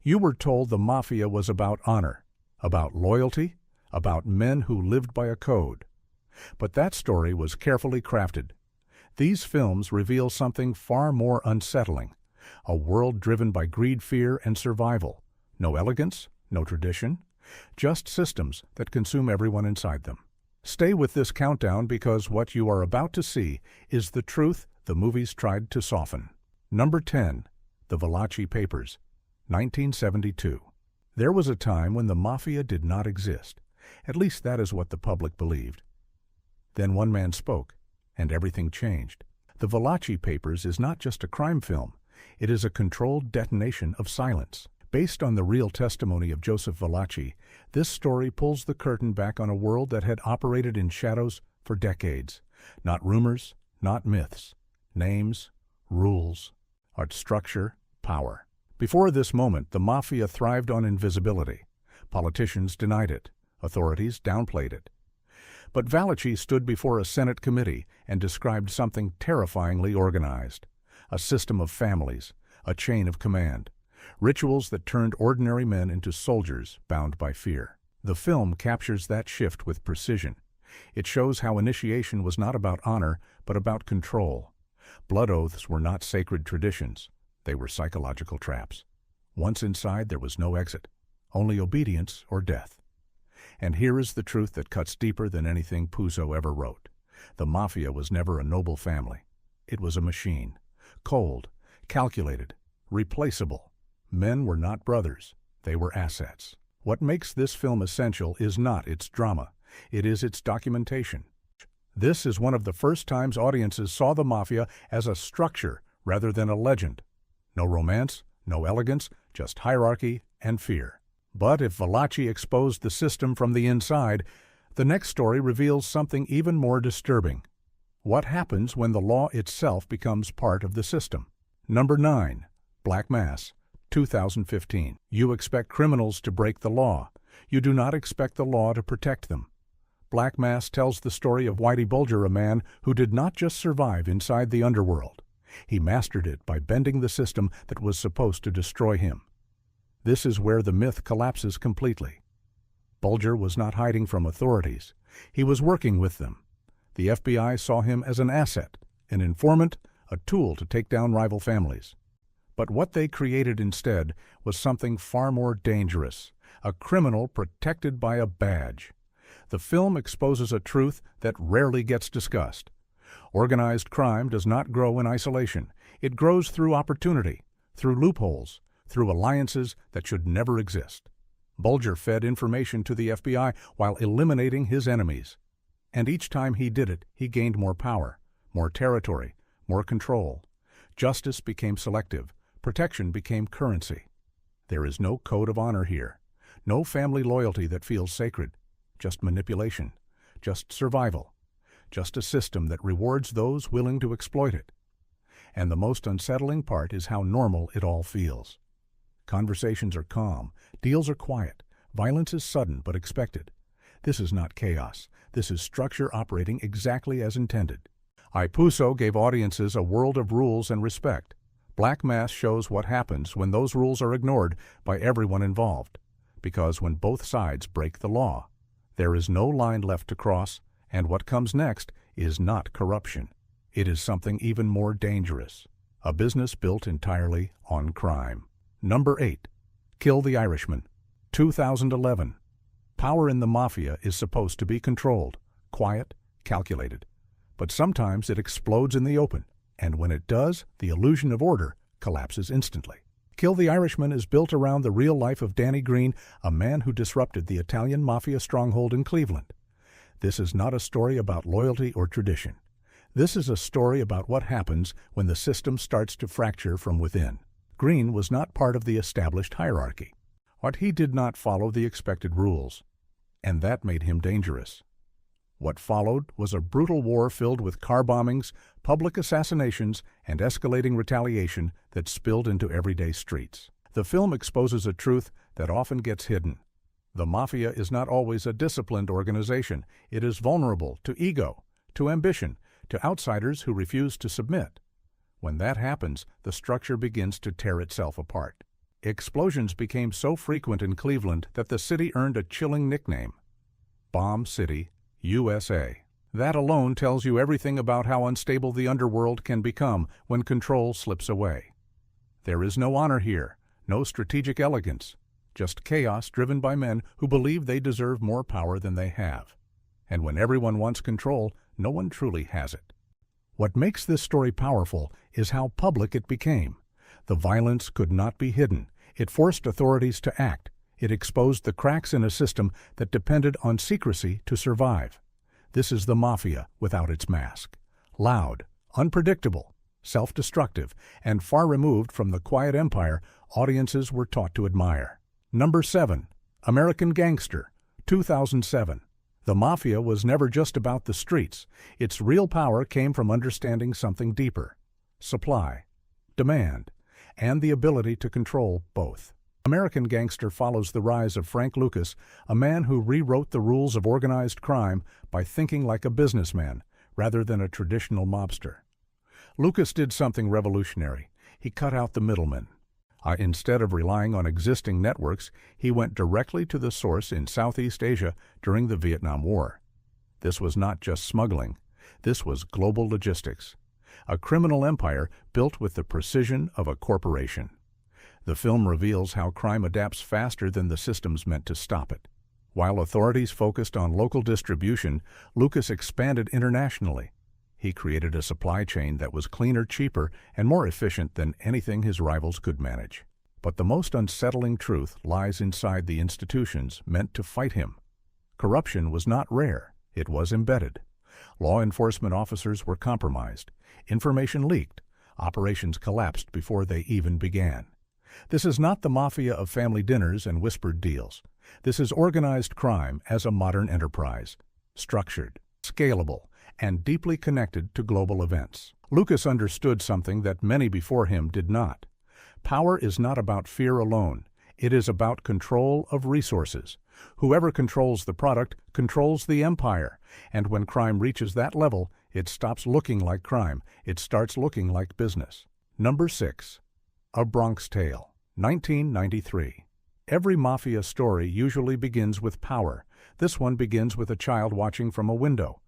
You were told the mafia was about honor, about loyalty, about men who lived by a code. But that story was carefully crafted. These films reveal something far more unsettling, a world driven by greed, fear, and survival. No elegance, no tradition, just systems that consume everyone inside them. Stay with this countdown because what you are about to see is the truth the movies tried to soften. Number 10. The Valachi Papers, 1972. There was a time when the mafia did not exist. At least that is what the public believed. Then one man spoke, and everything changed. The Valachi Papers is not just a crime film. It is a controlled detonation of silence. Based on the real testimony of Joseph Valachi, this story pulls the curtain back on a world that had operated in shadows for decades. Not rumors, not myths. Names, rules, art structure, power. Before this moment, the mafia thrived on invisibility. Politicians denied it. Authorities downplayed it. But Valachi stood before a Senate committee and described something terrifyingly organized. A system of families, a chain of command, rituals that turned ordinary men into soldiers bound by fear. The film captures that shift with precision. It shows how initiation was not about honor, but about control. Blood oaths were not sacred traditions. They were psychological traps. Once inside, there was no exit, only obedience or death. And here is the truth that cuts deeper than anything Puzo ever wrote. The mafia was never a noble family. It was a machine. Cold, calculated, replaceable. Men were not brothers. They were assets. What makes this film essential is not its drama. It is its documentation. This is one of the first times audiences saw the mafia as a structure rather than a legend. No romance, no elegance, just hierarchy and fear. But if Valachi exposed the system from the inside, the next story reveals something even more disturbing. What happens when the law itself becomes part of the system? Number 9. Black Mass, 2015. You expect criminals to break the law. You do not expect the law to protect them. Black Mass tells the story of Whitey Bulger, a man who did not just survive inside the underworld. He mastered it by bending the system that was supposed to destroy him. This is where the myth collapses completely. Bulger was not hiding from authorities. He was working with them. The FBI saw him as an asset, an informant, a tool to take down rival families. But what they created instead was something far more dangerous, a criminal protected by a badge. The film exposes a truth that rarely gets discussed. Organized crime does not grow in isolation. It grows through opportunity, through loopholes, through alliances that should never exist. Bulger fed information to the FBI while eliminating his enemies. And each time he did it, he gained more power, more territory, more control. Justice became selective. Protection became currency. There is no code of honor here. No family loyalty that feels sacred. Just manipulation. Just survival. Just a system that rewards those willing to exploit it. And the most unsettling part is how normal it all feels. Conversations are calm. Deals are quiet. Violence is sudden but expected. This is not chaos. This is structure operating exactly as intended. Puzo gave audiences a world of rules and respect. Black Mass shows what happens when those rules are ignored by everyone involved. Because when both sides break the law, there is no line left to cross, and what comes next is not corruption. It is something even more dangerous. A business built entirely on crime. Number 8. Kill the Irishman, 2011. Power in the mafia is supposed to be controlled, quiet, calculated. But sometimes it explodes in the open, and when it does, the illusion of order collapses instantly. Kill the Irishman is built around the real life of Danny Green, a man who disrupted the Italian mafia stronghold in Cleveland. This is not a story about loyalty or tradition. This is a story about what happens when the system starts to fracture from within. Green was not part of the established hierarchy, but he did not follow the expected rules, and that made him dangerous. What followed was a brutal war filled with car bombings, public assassinations, and escalating retaliation that spilled into everyday streets. The film exposes a truth that often gets hidden. The mafia is not always a disciplined organization. It is vulnerable to ego, to ambition, to outsiders who refuse to submit. When that happens, the structure begins to tear itself apart. Explosions became so frequent in Cleveland that the city earned a chilling nickname: Bomb City, USA. That alone tells you everything about how unstable the underworld can become when control slips away. There is no honor here, no strategic elegance, just chaos driven by men who believe they deserve more power than they have. And when everyone wants control, no one truly has it. What makes this story powerful is how public it became. The violence could not be hidden. It forced authorities to act. It exposed the cracks in a system that depended on secrecy to survive. This is the mafia without its mask. Loud, unpredictable, self-destructive, and far removed from the quiet empire audiences were taught to admire. Number 7. American Gangster, 2007. The mafia was never just about the streets. Its real power came from understanding something deeper: supply, demand, and the ability to control both. American Gangster follows the rise of Frank Lucas, a man who rewrote the rules of organized crime by thinking like a businessman rather than a traditional mobster. Lucas did something revolutionary. He cut out the middlemen. Instead of relying on existing networks, he went directly to the source in Southeast Asia during the Vietnam War. This was not just smuggling. This was global logistics, a criminal empire built with the precision of a corporation. The film reveals how crime adapts faster than the systems meant to stop it. While authorities focused on local distribution, Lucas expanded internationally. He created a supply chain that was cleaner, cheaper, and more efficient than anything his rivals could manage. But the most unsettling truth lies inside the institutions meant to fight him. Corruption was not rare, it was embedded. Law enforcement officers were compromised. Information leaked. Operations collapsed before they even began. This is not the mafia of family dinners and whispered deals. This is organized crime as a modern enterprise, structured, scalable, and deeply connected to global events. Lucas understood something that many before him did not. Power is not about fear alone. It is about control of resources. Whoever controls the product controls the empire, and when crime reaches that level, it stops looking like crime. It starts looking like business. Number 6. A Bronx Tale, 1993. Every mafia story usually begins with power. This one begins with a child watching from a window.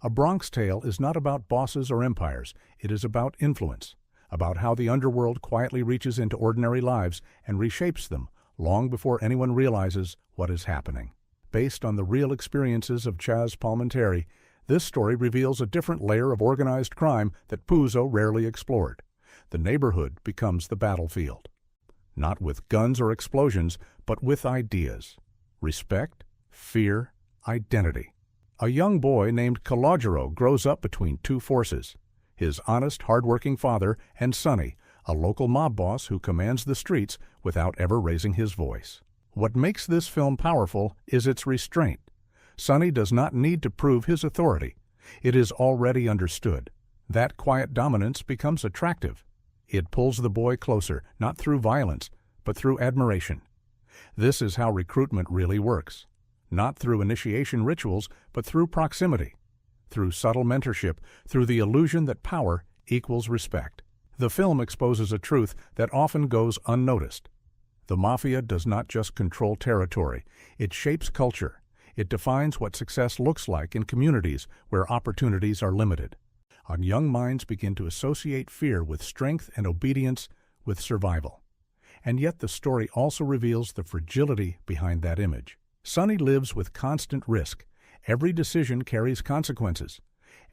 A Bronx Tale is not about bosses or empires. It is about influence, about how the underworld quietly reaches into ordinary lives and reshapes them long before anyone realizes what is happening. Based on the real experiences of Chaz Palminteri, this story reveals a different layer of organized crime that Puzo rarely explored. The neighborhood becomes the battlefield. Not with guns or explosions, but with ideas. Respect, fear, identity. A young boy named Calogero grows up between two forces: his honest, hard-working father and Sonny, a local mob boss who commands the streets without ever raising his voice. What makes this film powerful is its restraint. Sonny does not need to prove his authority. It is already understood. That quiet dominance becomes attractive. It pulls the boy closer, not through violence, but through admiration. This is how recruitment really works. Not through initiation rituals, but through proximity, through subtle mentorship, through the illusion that power equals respect. The film exposes a truth that often goes unnoticed. The mafia does not just control territory, it shapes culture. It defines what success looks like in communities where opportunities are limited. Young minds begin to associate fear with strength and obedience with survival. And yet the story also reveals the fragility behind that image. Sonny lives with constant risk. Every decision carries consequences.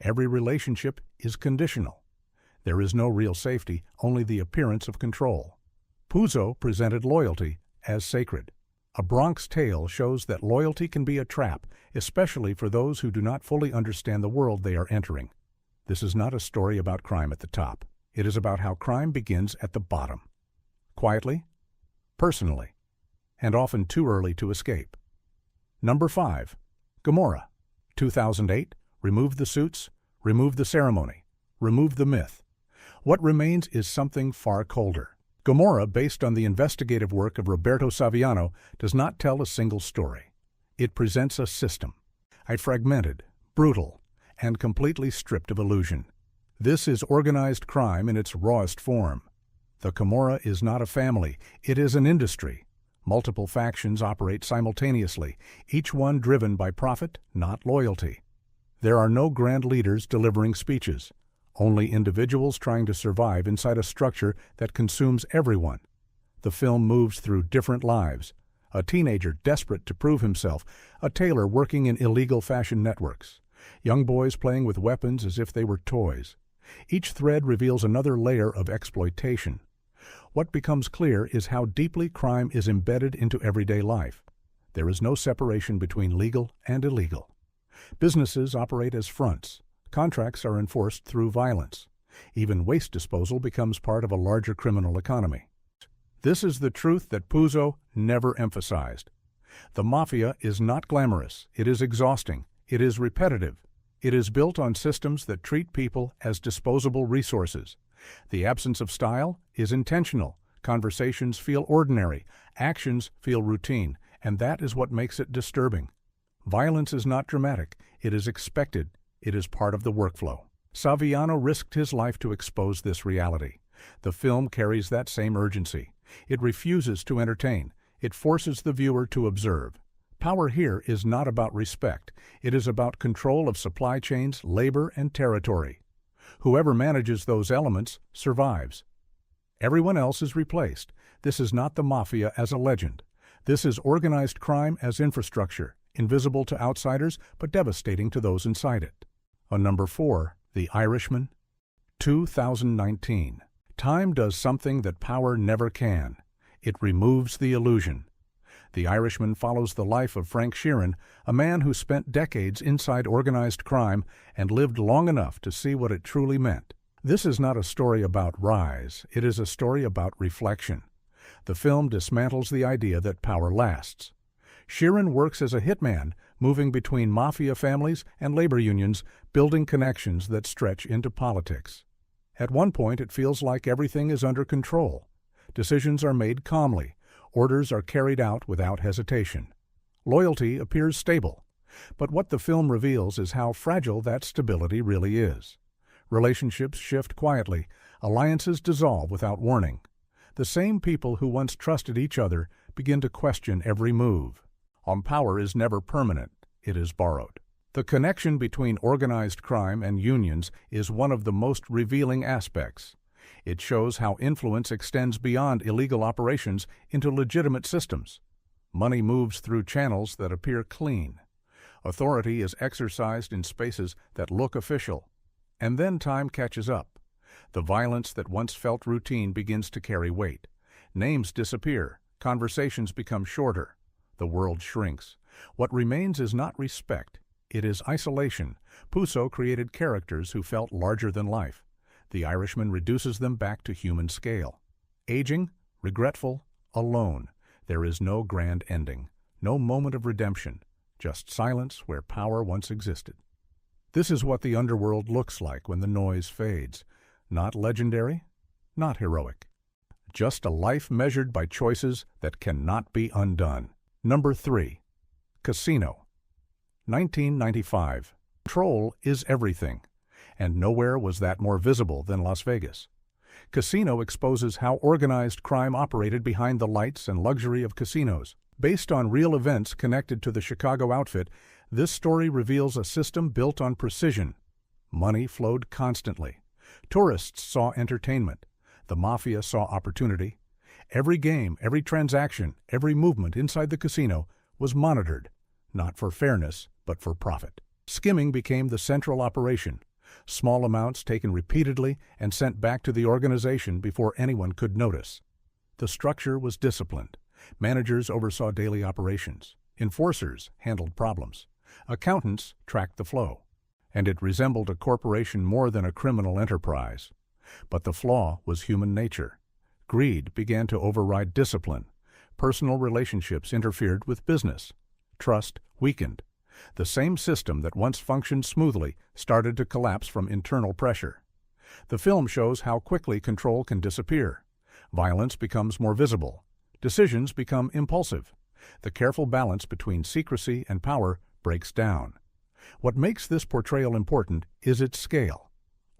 Every relationship is conditional. There is no real safety, only the appearance of control. Puzo presented loyalty as sacred. A Bronx Tale shows that loyalty can be a trap, especially for those who do not fully understand the world they are entering. This is not a story about crime at the top. It is about how crime begins at the bottom. Quietly, personally, and often too early to escape. Number 5. Gomorrah, 2008. Remove the suits, remove the ceremony, remove the myth. What remains is something far colder. Gomorrah, based on the investigative work of Roberto Saviano, does not tell a single story. It presents a system, fragmented, brutal, and completely stripped of illusion. This is organized crime in its rawest form. The Gomorrah is not a family, it is an industry. Multiple factions operate simultaneously, each one driven by profit, not loyalty. There are no grand leaders delivering speeches, only individuals trying to survive inside a structure that consumes everyone. The film moves through different lives. A teenager desperate to prove himself, a tailor working in illegal fashion networks, young boys playing with weapons as if they were toys. Each thread reveals another layer of exploitation. What becomes clear is how deeply crime is embedded into everyday life. There is no separation between legal and illegal. Businesses operate as fronts. Contracts are enforced through violence. Even waste disposal becomes part of a larger criminal economy. This is the truth that Puzo never emphasized. The mafia is not glamorous, it is exhausting, it is repetitive. It is built on systems that treat people as disposable resources. The absence of style is intentional. Conversations feel ordinary, actions feel routine, and that is what makes it disturbing. Violence is not dramatic, it is expected, it is part of the workflow. Saviano risked his life to expose this reality. The film carries that same urgency. It refuses to entertain, it forces the viewer to observe. Power here is not about respect, it is about control of supply chains, labor, and territory. Whoever manages those elements survives. Everyone else is replaced. This is not the mafia as a legend. This is organized crime as infrastructure, invisible to outsiders but devastating to those inside it. On number 4, The Irishman, 2019. Time does something that power never can. It removes the illusion. The Irishman follows the life of Frank Sheeran, a man who spent decades inside organized crime and lived long enough to see what it truly meant. This is not a story about rise, it is a story about reflection. The film dismantles the idea that power lasts. Sheeran works as a hitman, moving between mafia families and labor unions, building connections that stretch into politics. At one point, it feels like everything is under control. Decisions are made calmly. Orders are carried out without hesitation. Loyalty appears stable. But what the film reveals is how fragile that stability really is. Relationships shift quietly. Alliances dissolve without warning. The same people who once trusted each other begin to question every move. Power is never permanent. It is borrowed. The connection between organized crime and unions is one of the most revealing aspects. It shows how influence extends beyond illegal operations into legitimate systems. Money moves through channels that appear clean. Authority is exercised in spaces that look official. And then time catches up. The violence that once felt routine begins to carry weight. Names disappear. Conversations become shorter. The world shrinks. What remains is not respect. It is isolation. Puzo created characters who felt larger than life. The Irishman reduces them back to human scale. Aging, regretful, alone. There is no grand ending, no moment of redemption, just silence where power once existed. This is what the underworld looks like when the noise fades. Not legendary, not heroic. Just a life measured by choices that cannot be undone. Number 3. Casino, 1995. Control is everything. And nowhere was that more visible than Las Vegas. Casino exposes how organized crime operated behind the lights and luxury of casinos. Based on real events connected to the Chicago outfit, this story reveals a system built on precision. Money flowed constantly. Tourists saw entertainment. The mafia saw opportunity. Every game, every transaction, every movement inside the casino was monitored, not for fairness, but for profit. Skimming became the central operation. Small amounts taken repeatedly and sent back to the organization before anyone could notice. The structure was disciplined. Managers oversaw daily operations. Enforcers handled problems. Accountants tracked the flow. And it resembled a corporation more than a criminal enterprise. But the flaw was human nature. Greed began to override discipline. Personal relationships interfered with business. Trust weakened. The same system that once functioned smoothly started to collapse from internal pressure. The film shows how quickly control can disappear. Violence becomes more visible. Decisions become impulsive. The careful balance between secrecy and power breaks down. What makes this portrayal important is its scale.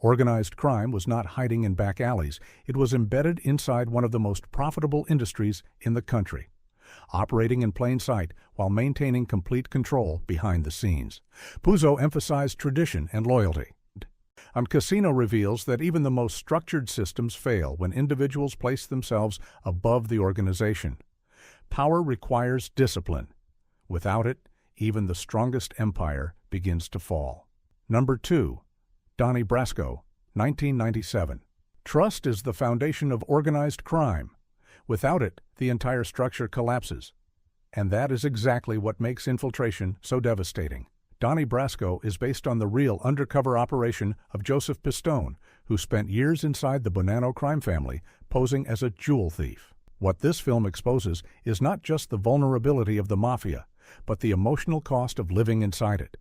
Organized crime was not hiding in back alleys. It was embedded inside one of the most profitable industries in the country, operating in plain sight while maintaining complete control behind the scenes. Puzo emphasized tradition and loyalty. And Casino reveals that even the most structured systems fail when individuals place themselves above the organization. Power requires discipline. Without it, even the strongest empire begins to fall. Number 2. Donnie Brasco, 1997. Trust is the foundation of organized crime. Without it, the entire structure collapses. And that is exactly what makes infiltration so devastating. Donnie Brasco is based on the real undercover operation of Joseph Pistone, who spent years inside the Bonanno crime family, posing as a jewel thief. What this film exposes is not just the vulnerability of the mafia, but the emotional cost of living inside it.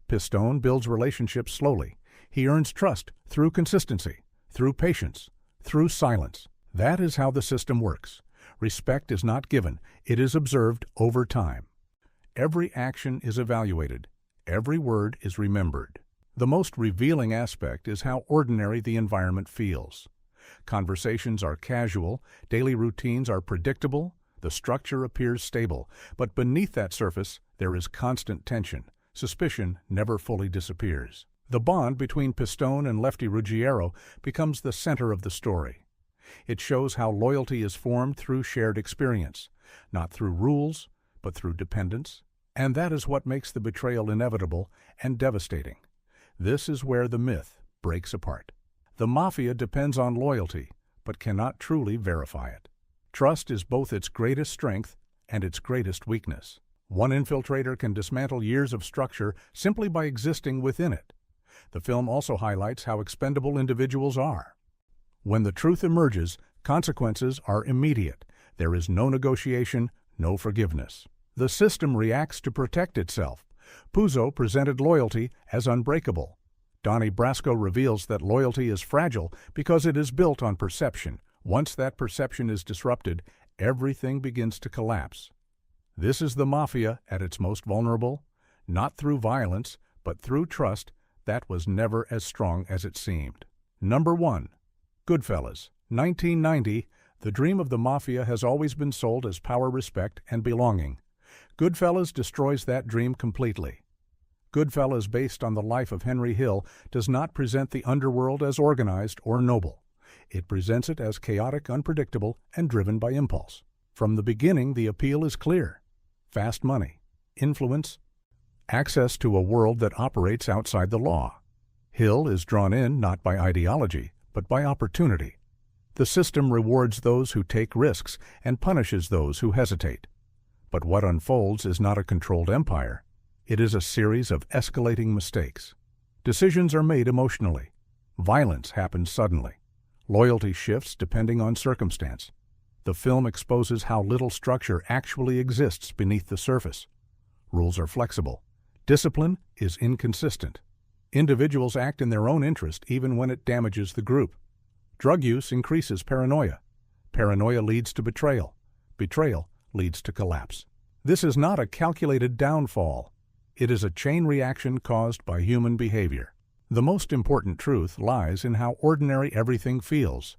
Pistone builds relationships slowly. He earns trust through consistency, through patience, through silence. That is how the system works. Respect is not given, it is observed over time. Every action is evaluated. Every word is remembered. The most revealing aspect is how ordinary the environment feels. Conversations are casual, daily routines are predictable, the structure appears stable, but beneath that surface there is constant tension. Suspicion never fully disappears. The bond between Pistone and Lefty Ruggiero becomes the center of the story. It shows how loyalty is formed through shared experience, not through rules, but through dependence. And that is what makes the betrayal inevitable and devastating. This is where the myth breaks apart. The mafia depends on loyalty, but cannot truly verify it. Trust is both its greatest strength and its greatest weakness. One infiltrator can dismantle years of structure simply by existing within it. The film also highlights how expendable individuals are. When the truth emerges, consequences are immediate. There is no negotiation, no forgiveness. The system reacts to protect itself. Puzo presented loyalty as unbreakable. Donnie Brasco reveals that loyalty is fragile because it is built on perception. Once that perception is disrupted, everything begins to collapse. This is the mafia at its most vulnerable, not through violence, but through trust that was never as strong as it seemed. Number 1. Goodfellas, 1990. The dream of the mafia has always been sold as power, respect, and belonging. Goodfellas destroys that dream completely. Goodfellas, based on the life of Henry Hill, does not present the underworld as organized or noble. It presents it as chaotic, unpredictable, and driven by impulse. From the beginning, the appeal is clear. Fast money, influence, access to a world that operates outside the law. Hill is drawn in not by ideology, but by opportunity. The system rewards those who take risks and punishes those who hesitate. But what unfolds is not a controlled empire. It is a series of escalating mistakes. Decisions are made emotionally. Violence happens suddenly. Loyalty shifts depending on circumstance. The film exposes how little structure actually exists beneath the surface. Rules are flexible. Discipline is inconsistent. Individuals act in their own interest even when it damages the group. Drug use increases paranoia. Paranoia leads to betrayal. Betrayal leads to collapse. This is not a calculated downfall. It is a chain reaction caused by human behavior. The most important truth lies in how ordinary everything feels.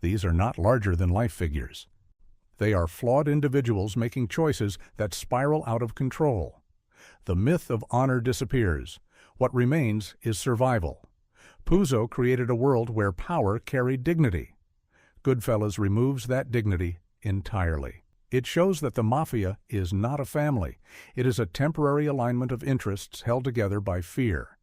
These are not larger-than-life figures. They are flawed individuals making choices that spiral out of control. The myth of honor disappears. What remains is survival. Puzo created a world where power carried dignity. Goodfellas removes that dignity entirely. It shows that the mafia is not a family. It is a temporary alignment of interests held together by fear.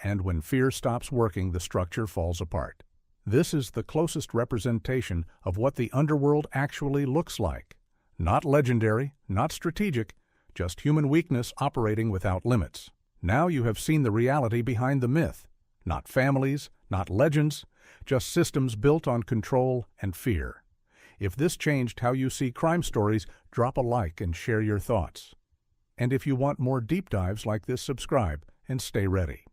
And when fear stops working, the structure falls apart. This is the closest representation of what the underworld actually looks like. Not legendary, not strategic, just human weakness operating without limits. Now you have seen the reality behind the myth. Not families, not legends, just systems built on control and fear. If this changed how you see crime stories, drop a like and share your thoughts. And if you want more deep dives like this, subscribe and stay ready.